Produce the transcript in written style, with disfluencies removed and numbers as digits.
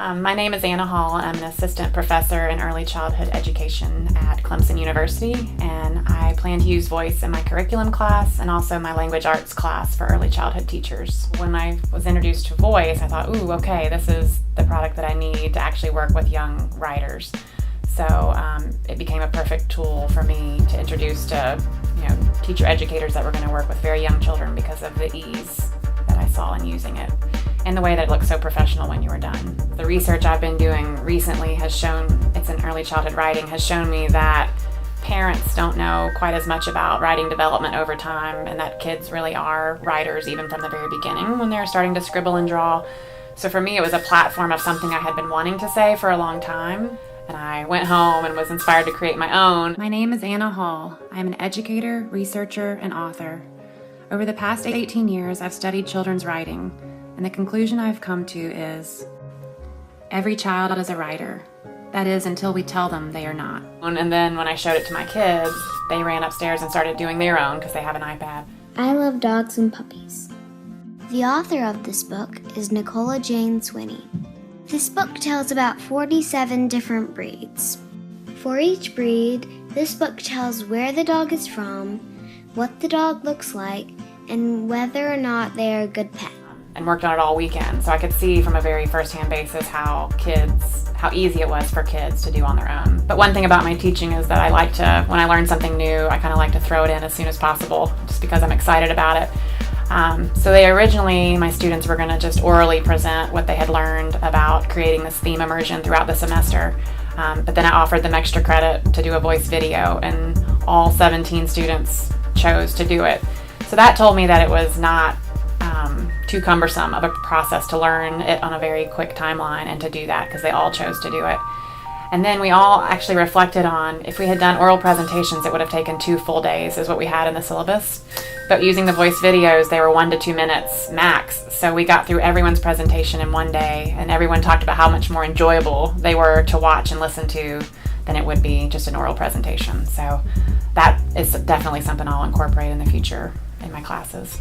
My name is Anna Hall. I'm an assistant professor in early childhood education at Clemson University, and I plan to use voice in my curriculum class and also my language arts class for early childhood teachers. When I was introduced to voice, I thought, ooh, okay, this is the product that I need to actually work with young writers. So it became a perfect tool for me to introduce to teacher educators that were going to work with very young children because of the ease that I saw in using it and the way that it looks so professional when you were done. The research I've been doing recently has shown, it's in early childhood writing, has shown me that parents don't know quite as much about writing development over time, and that kids really are writers even from the very beginning when they're starting to scribble and draw. So for me, it was a platform of something I had been wanting to say for a long time. And I went home and was inspired to create my own. My name is Anna Hall. I'm an educator, researcher, and author. Over the past 18 years, I've studied children's writing, and the conclusion I've come to is every child is a writer. That is, until we tell them they are not. And then when I showed it to my kids, they ran upstairs and started doing their own because they have an iPad. I love dogs and puppies. The author of this book is Nicola Swinney. This book tells about 47 different breeds. For each breed, this book tells where the dog is from, what the dog looks like, and whether or not they are a good pet. And worked on it all weekend, so I could see from a very first-hand basis how easy it was for kids to do on their own. But one thing about my teaching is that I like to, when I learn something new, I kind of like to throw it in as soon as possible, just because I'm excited about it. So my students were going to just orally present what they had learned about creating this theme immersion throughout the semester. But then I offered them extra credit to do a voice video, and all 17 students chose to do it. So that told me that it was not too cumbersome of a process to learn it on a very quick timeline and to do that because they all chose to do it. And then we all actually reflected on, if we had done oral presentations, it would have taken 2 full days is what we had in the syllabus. But using the voice videos, they were 1 to 2 minutes max. So we got through everyone's presentation in one day, and everyone talked about how much more enjoyable they were to watch and listen to than it would be just an oral presentation. So that is definitely something I'll incorporate in the future in my classes.